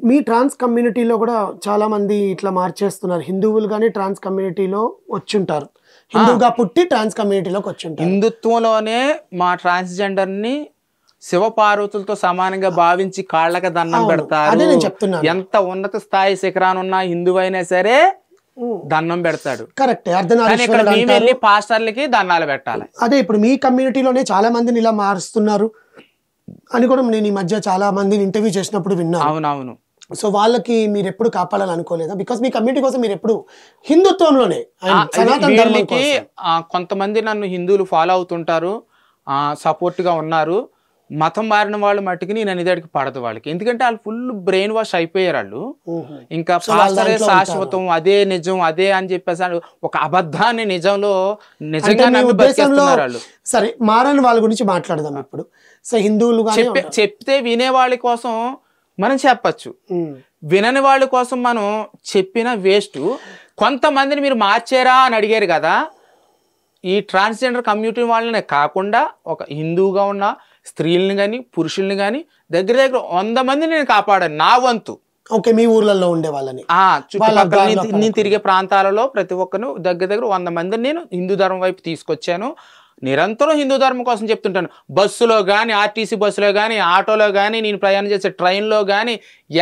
మీ ట్రాన్స్ కమ్యూనిటీలో కూడా చాలా మంది ఇట్లా మార్చేస్తున్నారు. హిందువులు గానీ ట్రాన్స్ కమ్యూనిటీలో వచ్చుంటారు. హిందువుగా పుట్టి ట్రాన్స్ కమ్యూనిటీలోకి వచ్చుంటారు. హిందుత్వంలోనే మా ట్రాన్స్జెండర్ ని శివపార్వతులతో సమానంగా భావించి కాళ్ళకి దండం పెడతారు. ఎంత ఉన్నత స్థాయి శిఖరానున్న హిందువు అయినా సరే దండం పెడతాడు. కరెక్ట్. పాస్టర్లకి దండాలు పెట్టాలి. అదే ఇప్పుడు మీ కమ్యూనిటీలోనే చాలా మందిని ఇలా మారుస్తున్నారు అని కూడా నేను ఈ మధ్య చాలా మందిని ఇంటర్వ్యూ చేసినప్పుడు విన్నాను. అవునవును. సో వాళ్ళకి మీరు ఎప్పుడు కాపాడాలని అనుకోలేదా? బికాస్ మీ కమ్యూనిటీ కోసం మీరు ఎప్పుడు హిందుత్వంలోనే కొంతమంది నన్ను హిందువులు ఫాలో అవుతుంటారు, సపోర్ట్ గా ఉన్నారు. మతం మారిన వాళ్ళు మట్టుకి నేను అనేదానికి పడదు వాళ్ళకి. ఎందుకంటే వాళ్ళు ఫుల్ బ్రెయిన్ వాష్ అయిపోయారు. వాళ్ళు ఇంకా పాస్టరే శాశ్వతం, అదే నిజం, అదే అని చెప్పేసి ఒక అబద్ధాన్ని నిజంగా నమ్మి బతికేస్తున్నారు వాళ్ళు. సరే, మారని వాళ్ళ గురించి మాట్లాడదాం ఇప్పుడు. సో హిందువులు చెప్తే వినే వాళ్ళ కోసం మనం చెప్పచ్చు, వినని వాళ్ళ కోసం మనం చెప్పిన వేస్ట్. కొంతమందిని మీరు మార్చారా అని అడిగారు కదా, ఈ ట్రాన్స్జెండర్ కమ్యూనిటీ వాళ్ళనే కాకుండా ఒక హిందువుగా ఉన్న స్త్రీలను కానీ పురుషుల్ని కానీ దగ్గర 100 మంది నేను కాపాడాను నా వంతు. ఓకే, మీ ఊర్లలో ఉండే వాళ్ళని, చుట్టుపక్కల నేను తిరిగే ప్రాంతాలలో ప్రతి ఒక్కరు దగ్గర 100 మందిని నేను హిందూ ధర్మం వైపు తీసుకొచ్చాను. నిరంతరం హిందూ ధర్మం కోసం చెప్తుంటాను. బస్సులో కానీ, ఆర్టీసీ బస్సులో కానీ, ఆటోలో కానీ, నేను ప్రయాణం చేసే ట్రైన్లో కానీ,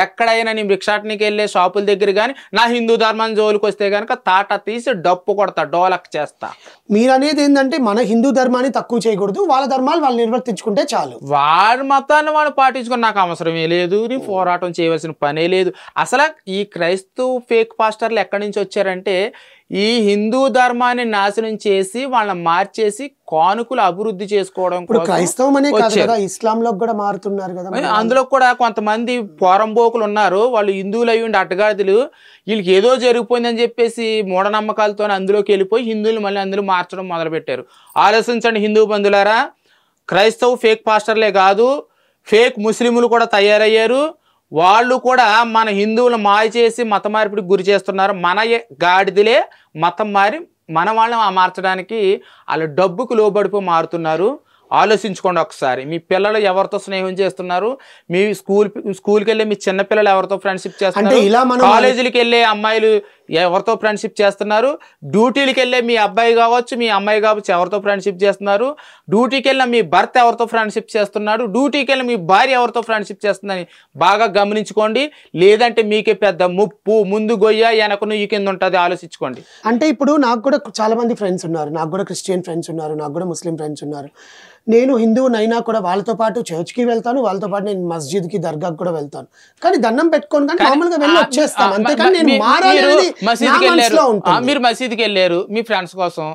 ఎక్కడైనా నేను భిక్షాటనికి వెళ్ళే షాపుల దగ్గర కానీ నా హిందూ ధర్మాన్ని జోలికి వస్తే కనుక తాట తీసి డప్పు కొడతా, డోలక్ చేస్తా. మీరు అనేది ఏంటంటే మన హిందూ ధర్మాన్ని తక్కువ చేయకూడదు, వాళ్ళ ధర్మాలు వాళ్ళు నిర్వర్తించుకుంటే చాలు. వాడి మతాన్ని వాళ్ళు పాటించుకుని నాకు అవసరమే లేదు, నేను పోరాటం చేయవలసిన పనే లేదు. అసలు ఈ క్రైస్తవ ఫేక్ పాస్టర్లు ఎక్కడి నుంచి వచ్చారంటే ఈ హిందూ ధర్మాన్ని నాశనం చేసి వాళ్ళని మార్చేసి కానుకలు అభివృద్ధి చేసుకోవడం క్రైస్తవం అనే కాదు కదా, ఇస్లాంలో కూడా మారుతున్నారు కదా. అందులో కూడా కొంతమంది పోరంబోకులు ఉన్నారు, వాళ్ళు హిందువులు అయ్యి ఉండి అడ్డగాడిదలు, వీళ్ళకి ఏదో జరిగిపోయిందని చెప్పేసి మూఢనమ్మకాలతో అందులోకి వెళ్ళిపోయి హిందువులు మళ్ళీ అందులో మార్చడం మొదలుపెట్టారు. ఆలోచించండి హిందూ బంధువులారా, క్రైస్తవ ఫేక్ పాస్టర్లే కాదు, ఫేక్ ముస్లింలు కూడా తయారయ్యారు. వాళ్ళు కూడా మన హిందువులు మాయ చేసి మత మార్పిడికి గురి చేస్తున్నారు. మన గాడిదలే మతం మారి మన వాళ్ళని మార్చడానికి వాళ్ళు డబ్బుకు లోబడిపోయి మారుతున్నారు. ఆలోచించుకోండి ఒకసారి. మీ పిల్లలు ఎవరితో స్నేహం చేస్తున్నారు, మీ స్కూల్కి వెళ్ళే మీ చిన్న పిల్లలు ఎవరితో ఫ్రెండ్షిప్ చేస్తున్నారు, కాలేజీలకు వెళ్ళే అమ్మాయిలు ఎవరితో ఫ్రెండ్షిప్ చేస్తున్నారు, డ్యూటీలకు వెళ్ళే మీ అబ్బాయి కావచ్చు మీ అమ్మాయి కావచ్చు ఎవరితో ఫ్రెండ్షిప్ చేస్తున్నారు, డ్యూటీకి వెళ్ళిన మీ భర్త ఎవరితో ఫ్రెండ్షిప్ చేస్తున్నాడు, డ్యూటీకి వెళ్ళిన మీ భార్య ఎవరితో ఫ్రెండ్షిప్ చేస్తుందని బాగా గమనించుకోండి. లేదంటే మీకే పెద్ద ముప్పు, ముందు గొయ్య వెనక నుయ్యి కింద ఉంటుంది. ఆలోచించుకోండి. అంటే ఇప్పుడు నాకు కూడా చాలా మంది ఫ్రెండ్స్ ఉన్నారు, నాకు కూడా క్రిస్టియన్ ఫ్రెండ్స్ ఉన్నారు, నాకు కూడా ముస్లిం ఫ్రెండ్స్ ఉన్నారు. నేను హిందువునైనా కూడా వాళ్ళతో పాటు చర్చ్కి వెళ్తాను, వాళ్ళతో పాటు నేను మస్జిద్కి దర్గాకి కూడా వెళ్తాను. కానీ దండం పెట్టుకోను కానీ మామూలుగా వెళ్ళి వచ్చేస్తాను. అంతేకాని నేను మారాలి. మీరు మసీద్కి వెళ్ళారు మీ ఫ్రెండ్స్ కోసం,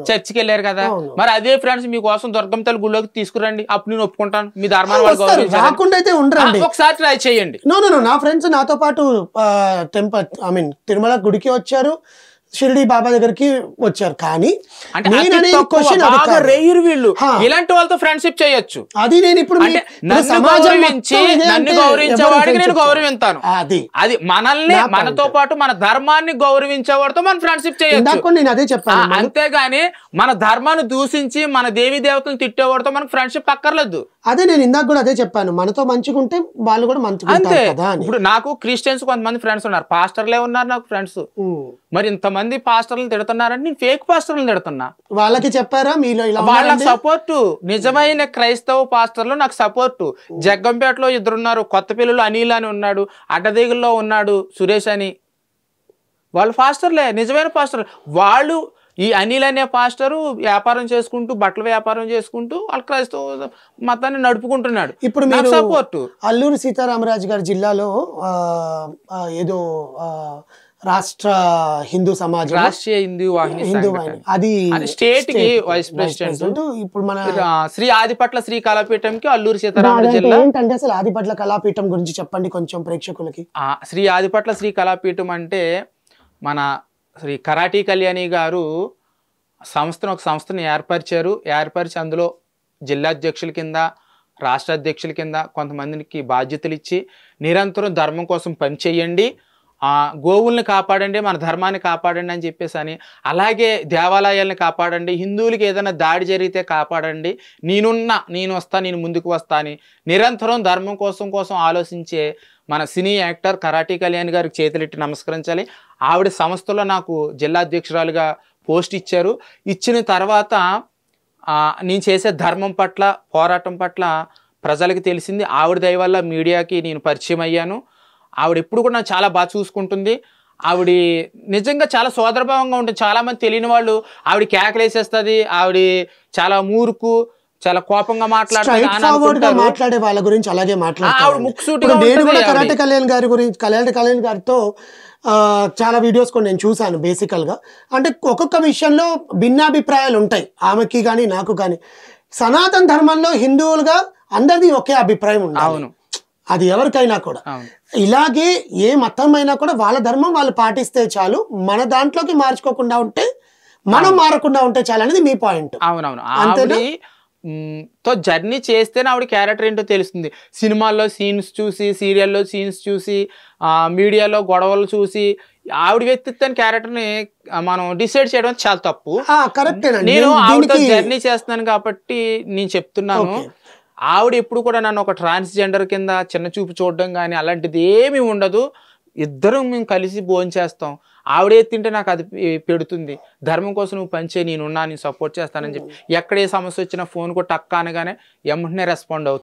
చర్చికి వెళ్ళారు కదా, మరి అదే ఫ్రెండ్స్ మీకోసం దుర్గం తల్లి గుళ్ళోకి తీసుకురండి, అప్పుడు నేను ఒప్పుకుంటాను. మీ ధర్మాన్ని రాకుండా అయితే ఉండరండి, ఒకసారి ట్రై చేయండి. నా ఫ్రెండ్స్ నాతో పాటు తిరుమల గుడికి వచ్చారు, షిరిడి బాబా దగ్గరికి వచ్చారు. కానీ ఇలాంటి వాళ్ళతో ఫ్రెండ్షిప్ చేయొచ్చు. అది నేను ఇప్పుడు నన్ను గౌరవించేవాడికి నేను గౌరవిస్తాను. అది మనల్ని మనతో పాటు మన ధర్మాన్ని గౌరవించేవాడితో మనం ఫ్రెండ్షిప్ చేయొచ్చు. నేను అదే చెప్పాను. అంతేగాని మన ధర్మాన్ని దూషించి మన దేవి దేవతలను తిట్టేవాడితో మనకు ఫ్రెండ్షిప్ అక్కర్లేదు. అదే నేను ఇందాక కూడా అదే చెప్పాను, మనతో మంచిగుంటే వాళ్ళు కూడా మంచిగా అంతే. ఇప్పుడు నాకు క్రిస్టియన్స్ కొంతమంది ఫ్రెండ్స్ ఉన్నారు, పాస్టర్లే ఉన్నారు నాకు ఫ్రెండ్స్. మరి ఇంతమంది పాస్టర్లను తిడుతున్నారని నేను ఫేక్ పాస్టర్లను తిడుతున్నా. వాళ్ళకి చెప్పారా మీలో వాళ్ళకి సపోర్టు? నిజమైన క్రైస్తవ పాస్టర్లు నాకు సపోర్టు. జగ్గంపేటలో 2 ఉన్నారు, కొత్త పిల్లలు అనిల్ అని ఉన్నాడు, అడ్డదిగుల్లో ఉన్నాడు సురేష్ అని. వాళ్ళు పాస్టర్లే, నిజమైన పాస్టర్లు వాళ్ళు. ఈ అనిల్ అనే పాస్టరు వ్యాపారం చేసుకుంటూ బట్టల వ్యాపారం చేసుకుంటూ వాళ్ళ క్రైస్తవ మతాన్ని నడుపుకుంటున్నాడు. ఇప్పుడు మీరు సపోర్టు అల్లూరి సీతారామరాజు గారి జిల్లాలో ఏదో రాష్ట్ర హిందూ సమాజం, రాష్ట్రీయ హిందూ వాహిని, అది స్టేట్ కి వైస్ ప్రెసిడెంట్. ఇప్పుడు మన శ్రీ ఆదిపట్ల శ్రీ కళాపీఠంకి అల్లూరి సీతారామరాజు జిల్లా. ఏంటంటే అసలు ఆదిపట్ల కళాపీఠం గురించి చెప్పండి కొంచెం ప్రేక్షకులకి. శ్రీ ఆదిపట్ల శ్రీ కళాపీఠం అంటే మన శ్రీ కరాటీ కళ్యాణి గారు ఒక సంస్థను ఏర్పరిచి అందులో జిల్లా అధ్యక్షుల కింద, రాష్ట్ర అధ్యక్షుల కింద కొంతమందికి బాధ్యతలు ఇచ్చి నిరంతరం ధర్మం కోసం పనిచేయండి, గోవుల్ని కాపాడండి, మన ధర్మాన్ని కాపాడండి అని చెప్పేసి అని, అలాగే దేవాలయాల్ని కాపాడండి, హిందువులకి ఏదైనా దాడి జరిగితే కాపాడండి, నేను వస్తా, నేను ముందుకు వస్తా అని నిరంతరం ధర్మం కోసం ఆలోచించే మన సినీ యాక్టర్ కరాటి కళ్యాణ్ గారికి చేతులెట్టి నమస్కరించాలి. ఆవిడ సంస్థలో నాకు జిల్లా అధ్యక్షురాలుగా పోస్ట్ ఇచ్చారు. ఇచ్చిన తర్వాత నేను చేసే ధర్మం పట్ల, పోరాటం పట్ల ప్రజలకు తెలిసింది. ఆవిడ దయ వల్ల మీడియాకి నేను పరిచయం అయ్యాను. ఆవిడ ఎప్పుడు కూడా నాకు చాలా బాగా చూసుకుంటుంది. ఆవిడ నిజంగా చాలా సోదరభావంగా ఉంటుంది. చాలామంది తెలియని వాళ్ళు ఆవిడ కేకలేసేస్తుంది, ఆవిడ చాలా మూర్ఖు, చాలా కోపంగా మాట్లాడే వాళ్ళ గురించి అలాగే మాట్లాడుతారు. నేను కూడా కరాటే కళ్యాణ్ గారితో చాలా వీడియోస్ కూడా నేను చూశాను. బేసికల్గా అంటే ఒక్కొక్క విషయంలో భిన్నాభిప్రాయాలు ఉంటాయి ఆమెకి కానీ నాకు కానీ. సనాతన ధర్మంలో హిందువులుగా అందరిది ఒకే అభిప్రాయం ఉండాలి, అది ఎవరికైనా కూడా. ఇలాగే ఏ మతం అయినా కూడా వాళ్ళ ధర్మం వాళ్ళు పాటిస్తే చాలు, మన దాంట్లోకి మార్చుకోకుండా ఉంటే, మనం మారకుండా ఉంటే చాలు అనేది మీ పాయింట్. అవునవును, అంతేనా? తో జర్నీ చేస్తేనే ఆవిడ క్యారెక్టర్ ఏంటో తెలుస్తుంది. సినిమాల్లో సీన్స్ చూసి, సీరియల్లో సీన్స్ చూసి, మీడియాలో గొడవలు చూసి ఆవిడ వ్యక్తిత్వాన్ని, క్యారెక్టర్ని మనం డిసైడ్ చేయడం చాలా తప్పు. నేను ఆవిడతో జర్నీ చేస్తున్నాను కాబట్టి నేను చెప్తున్నాను. ఆవిడ ఎప్పుడు కూడా నన్ను ఒక ట్రాన్స్జెండర్ కింద చిన్న చూపు చూడడం కానీ అలాంటిది ఏమీ ఉండదు. ఇద్దరం మేము కలిసి భోజనం చేస్తాం. ఆవిడే తింటే నాకు అది పెడుతుంది. ధర్మం కోసం నువ్వు పనిచేయి, నేను సపోర్ట్ చేస్తానని చెప్పి, ఎక్కడ ఏ సమస్య వచ్చినా ఫోన్ కొట్టి అక్క అనగానే వెంటనే రెస్పాండ్ అవుతుంది.